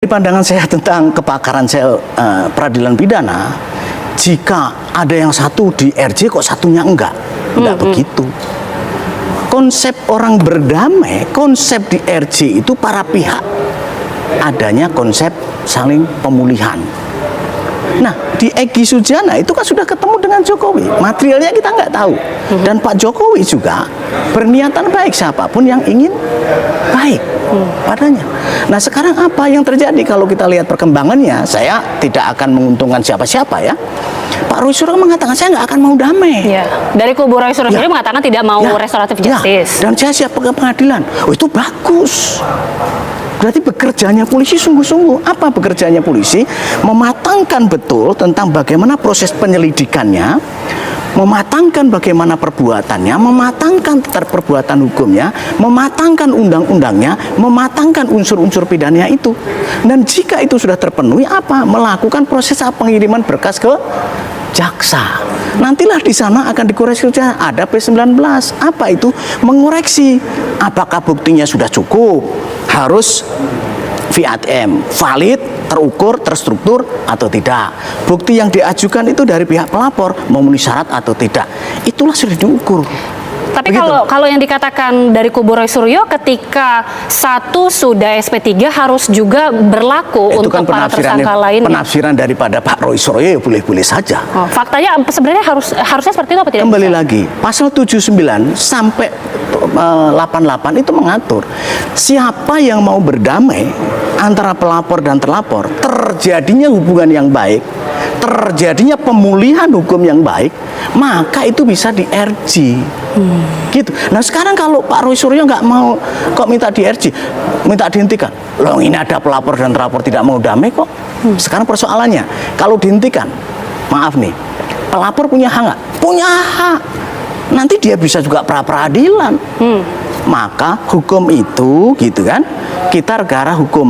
Pandangan saya tentang kepakaran saya peradilan pidana, jika ada yang satu di RJ kok satunya enggak begitu. Konsep orang berdamai, konsep di RJ itu para pihak adanya konsep saling pemulihan. Nah, di Egy Sujana itu kan sudah ketemu dengan Jokowi, materialnya kita nggak tahu. Dan Pak Jokowi juga berniatan baik, siapapun yang ingin baik padanya. Nah, sekarang apa yang terjadi kalau kita lihat perkembangannya? Saya tidak akan menguntungkan siapa-siapa ya. Pak Roy Suryo mengatakan saya nggak akan mau damai. Ya. Dari kubu Roy Suryo sendiri mengatakan tidak mau restoratif justice. Dan saya siap ke pengadilan. Oh, itu bagus. Berarti bekerjanya polisi sungguh-sungguh. Apa bekerjanya polisi? Mematangkan betul tentang bagaimana proses penyelidikannya, mematangkan bagaimana perbuatannya, mematangkan perbuatan hukumnya, mematangkan undang-undangnya, mematangkan unsur-unsur pidananya itu. Dan jika itu sudah terpenuhi, apa? Melakukan proses pengiriman berkas ke jaksa. Nantilah di sana akan dikoreksi, ada P19. Apa itu? Mengoreksi apakah buktinya sudah cukup, harus VATM, valid, terukur, terstruktur atau tidak. Bukti yang diajukan itu dari pihak pelapor memenuhi syarat atau tidak. Itulah sudah diukur. Tapi kalau yang dikatakan dari kubu Roy Suryo, ketika satu sudah SP3 harus juga berlaku itu untuk kan para tersangka lain. Penafsiran daripada Pak Roy Suryo ya boleh-boleh saja. Oh, faktanya sebenarnya harusnya seperti itu apa tidak? Kembali lagi, pasal 79 sampai 88 itu mengatur siapa yang mau berdamai antara pelapor dan terlapor, terjadinya hubungan yang baik, terjadinya pemulihan hukum yang baik, maka itu bisa di RJ. Gitu. Nah, sekarang kalau Pak Roy Suryo nggak mau kok minta di RJ, minta dihentikan. Loh, ini ada pelapor dan terlapor tidak mau damai kok. Sekarang persoalannya, kalau dihentikan, maaf nih, pelapor punya hak nggak? Punya hak. Nanti dia bisa juga pra-peradilan. Maka hukum itu, gitu kan, kita negara hukum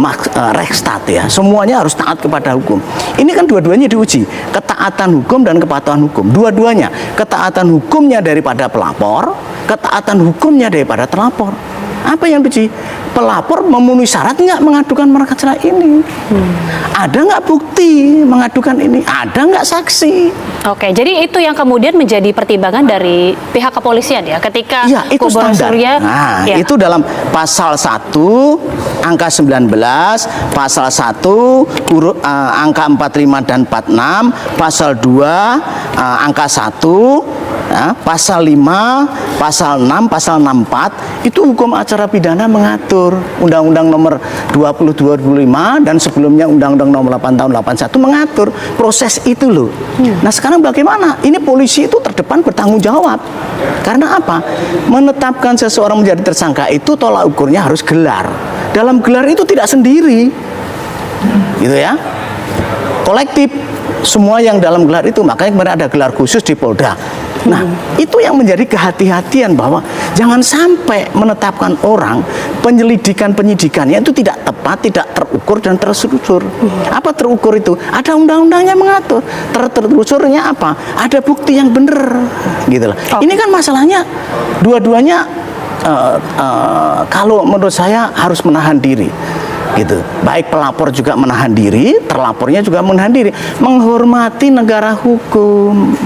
Rechtsstaat ya, semuanya harus taat kepada hukum. Ini kan dua-duanya diuji, ketaatan hukum dan kepatuhan hukum. Dua-duanya, ketaatan hukumnya daripada pelapor, ketaatan hukumnya daripada terlapor. Apa yang diuji? Pelapor memenuhi syarat nggak mengadukan perkara ini? Ada nggak bukti mengadukan ini? Ada nggak saksi? Oke, jadi itu yang kemudian menjadi pertimbangan dari pihak kepolisian ya, ketika ya, itu kubu Roy Suryo. Nah, ya. itu dalam pasal 1 angka 19, pasal 1 angka 45 dan 46, pasal 2 angka 1, ya, pasal 5, pasal 6, pasal 64 itu hukum acara pidana mengatur. Undang-Undang nomor 20/2005 dan sebelumnya Undang-Undang nomor 8 tahun 81 mengatur proses itu loh. Nah, sekarang bagaimana? Ini polisi itu terdepan bertanggung jawab. Karena apa? Menetapkan seseorang menjadi tersangka itu tolak ukurnya harus gelar. Dalam gelar itu tidak sendiri. Gitu ya. Kolektif. Semua yang dalam gelar itu, makanya kemarin ada gelar khusus di Polda. Nah, itu yang menjadi kehati-hatian bahwa jangan sampai menetapkan orang, penyidikannya itu tidak tepat, tidak terukur dan terstruktur. Apa terukur itu? Ada undang-undangnya mengatur. Terstrukturnya apa? Ada bukti yang benar, gitu loh. Ini kan masalahnya dua-duanya kalau menurut saya harus menahan diri. Gitu. Baik pelapor juga menahan diri, terlapornya juga menahan diri, menghormati negara hukum.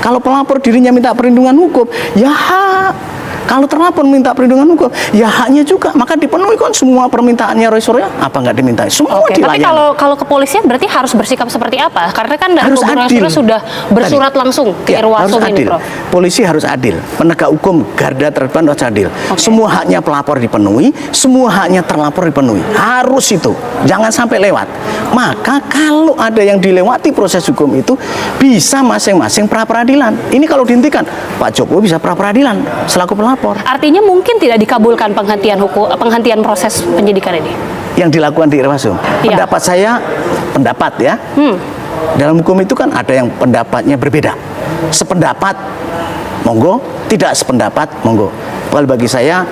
Kalau pelapor dirinya minta perlindungan hukum, ya hak. Kalau terlapor minta perlindungan hukum, ya haknya juga. Maka dipenuhi kan semua permintaannya Roy Suryo. Apa nggak dimintai? Semua dilayani. Tapi kalau kepolisian berarti harus bersikap seperti apa? Karena kan dari kubu Roy Suryo sudah bersurat langsung ke Irwasum ini, Prof. Polisi harus adil. Penegak hukum garda terdepan harus adil. Semua haknya pelapor dipenuhi, semua haknya terlapor dipenuhi. Harus itu. Jangan sampai lewat. Maka kalau ada yang dilewati proses hukum itu, bisa masing-masing pra-peradilan. Ini kalau dihentikan, Pak Jokowi bisa pra-peradilan selaku pelapor. Artinya mungkin tidak dikabulkan penghentian proses penyidikan ini yang dilakukan di Irwasum. Pendapat saya, pendapat ya. Dalam hukum itu kan ada yang pendapatnya berbeda. Sependapat, monggo. Tidak sependapat, monggo. Kalau bagi saya,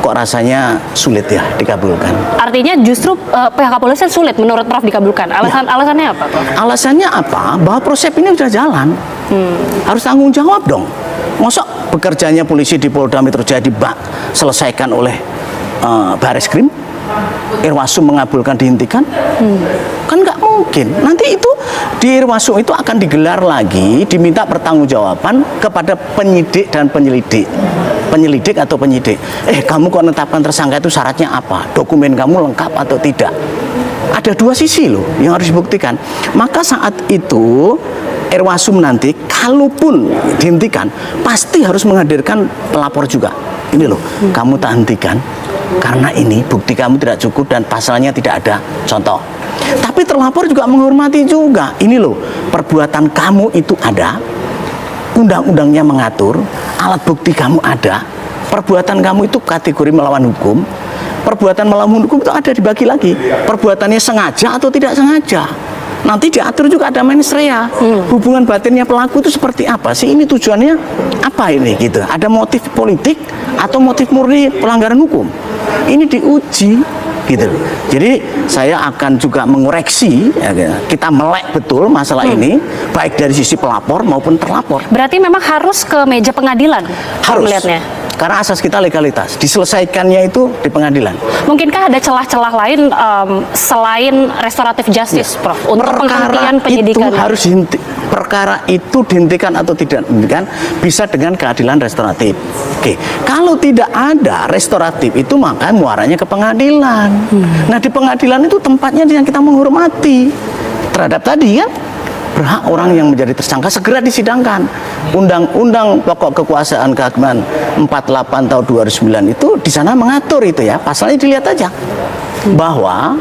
kok rasanya sulit ya dikabulkan. Artinya justru pihak kepolisian sulit menurut Prof dikabulkan. Alasannya apa, Prof? Alasannya apa? Bahwa proses ini sudah jalan. Harus tanggung jawab dong. Masa bekerjanya polisi di Polda Metro Jaya selesaikan oleh Bareskrim? Irwasum mengabulkan dihentikan? Kan nggak mungkin. Nanti itu di Irwasum itu akan digelar lagi, diminta pertanggungjawaban kepada penyidik dan penyelidik atau penyidik. Kamu kok menetapkan tersangka itu syaratnya apa? Dokumen kamu lengkap atau tidak? Ada dua sisi loh yang harus dibuktikan. Maka saat itu Irwasum nanti kalaupun dihentikan pasti harus menghadirkan pelapor juga. Ini loh, kamu tak hentikan karena ini bukti kamu tidak cukup dan pasalnya tidak ada contoh. Tapi terlapor juga menghormati juga. Ini loh, perbuatan kamu itu ada, undang-undangnya mengatur, alat bukti kamu ada, perbuatan kamu itu kategori melawan hukum. Perbuatan melawan hukum itu ada dibagi lagi. Perbuatannya sengaja atau tidak sengaja. Nanti diatur juga ada mens rea. Hubungan batinnya pelaku itu seperti apa sih? Ini tujuannya apa ini gitu? Ada motif politik atau motif murni pelanggaran hukum? Ini diuji gitu. Jadi saya akan juga mengoreksi ya, kita melek betul masalah ini baik dari sisi pelapor maupun terlapor. Berarti memang harus ke meja pengadilan harus melihatnya. Karena asas kita legalitas, diselesaikannya itu di pengadilan. Mungkinkah ada celah-celah lain selain restoratif justice, Prof, untuk penghentian penyidikan? Perkara itu dihentikan atau tidak dihentikan bisa dengan keadilan restoratif. Oke, kalau tidak ada restoratif itu maka muaranya ke pengadilan. Nah di pengadilan itu tempatnya yang kita menghormati terhadap tadi kan. Berhak orang yang menjadi tersangka segera disidangkan. Undang-Undang Pokok Kekuasaan Kehakiman 48 tahun 2009 itu di sana mengatur itu ya, pasalnya dilihat aja bahwa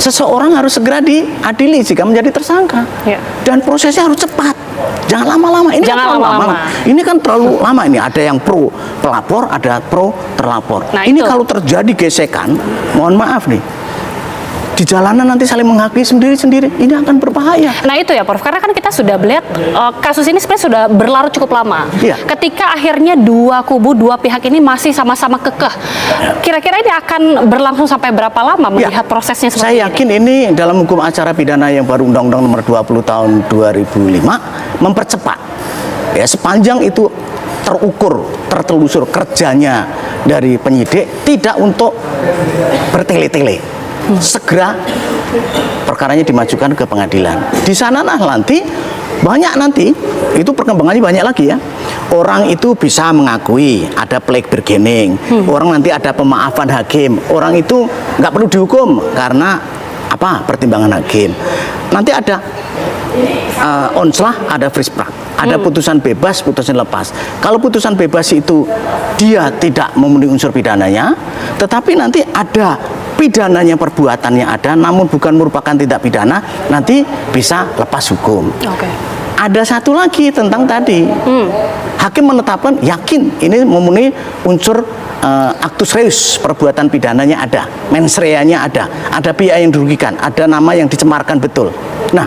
seseorang harus segera diadili jika menjadi tersangka. Dan prosesnya harus cepat. Jangan lama-lama. Ini jangan lama-lama. Ini kan terlalu lama ini. Ada yang pro pelapor, ada pro terlapor. Nah, ini itu. kalau terjadi gesekan, mohon maaf nih. Di jalanan nanti saling menghakimi sendiri-sendiri, ini akan berbahaya. Nah itu ya Prof, karena kan kita sudah melihat kasus ini sebenarnya sudah berlarut cukup lama. Ketika akhirnya dua kubu, dua pihak ini masih sama-sama kekeh, kira-kira ini akan berlangsung sampai berapa lama melihat prosesnya seperti ini? Saya yakin ini dalam hukum acara pidana yang baru Undang-Undang nomor 20 tahun 2005 mempercepat. Ya, sepanjang itu terukur, tertelusur kerjanya dari penyidik, tidak untuk bertele-tele. Segera perkaranya dimajukan ke pengadilan. Di sana nanti banyak itu perkembangannya banyak lagi ya. Orang itu bisa mengakui ada plea bargaining. Orang nanti ada pemaafan hakim. Orang itu nggak perlu dihukum karena apa? Pertimbangan hakim. Nanti ada onslah, ada frisprak, ada putusan bebas, putusan lepas. Kalau putusan bebas itu dia tidak memenuhi unsur pidananya, tetapi nanti ada pidananya, perbuatannya ada, namun bukan merupakan tindak pidana, nanti bisa lepas hukum. Ada satu lagi tentang tadi, hakim menetapkan yakin ini memenuhi unsur actus reus, perbuatan pidananya ada, mens rea-nya ada pihak yang dirugikan, ada nama yang dicemarkan betul. Nah,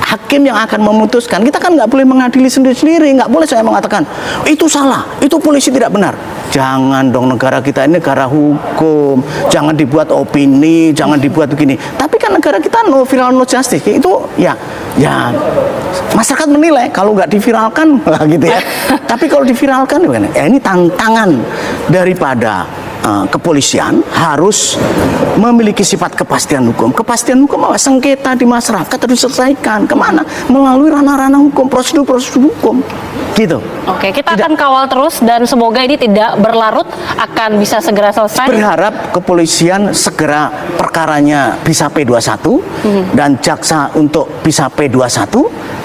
hakim yang akan memutuskan, kita kan nggak boleh mengadili sendiri-sendiri, nggak boleh saya mengatakan itu salah, itu polisi tidak benar. Jangan dong, negara kita ini negara hukum, jangan dibuat opini, jangan dibuat begini. Tapi kan negara kita no viral no justice, itu ya masyarakat menilai kalau nggak diviralkan lah gitu ya. Tapi kalau diviralkan, ya ini tantangan daripada kepolisian harus memiliki sifat kepastian hukum. Kepastian hukum apa? Sengketa di masyarakat harus diselesaikan kemana? Melalui ranah-ranah hukum, prosedur-prosedur hukum. Gitu. Oke, kita akan kawal terus dan semoga ini tidak berlarut, akan bisa segera selesai. Berharap kepolisian segera perkaranya bisa P21 dan jaksa untuk bisa P21,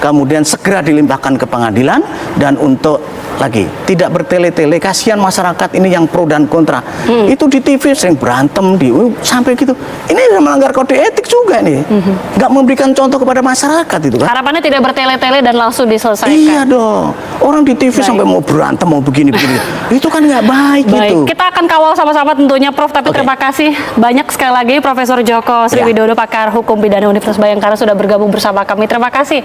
kemudian segera dilimpahkan ke pengadilan dan untuk lagi tidak bertele-tele. Kasihan masyarakat ini yang pro dan kontra. Itu di TV sering berantem sampai gitu. Ini melanggar kode etik juga nih. Nggak memberikan contoh kepada masyarakat itu kan. Harapannya tidak bertele-tele dan langsung diselesaikan. Iya dong. Orang di TV sampai mau berantem, mau begini-begini. Itu kan nggak baik gitu. Kita akan kawal sama-sama tentunya Prof. Tapi terima kasih banyak sekali lagi Profesor Djoko Sriwidodo, pakar hukum pidana Universitas Bhayangkara sudah bergabung bersama kami. Terima kasih.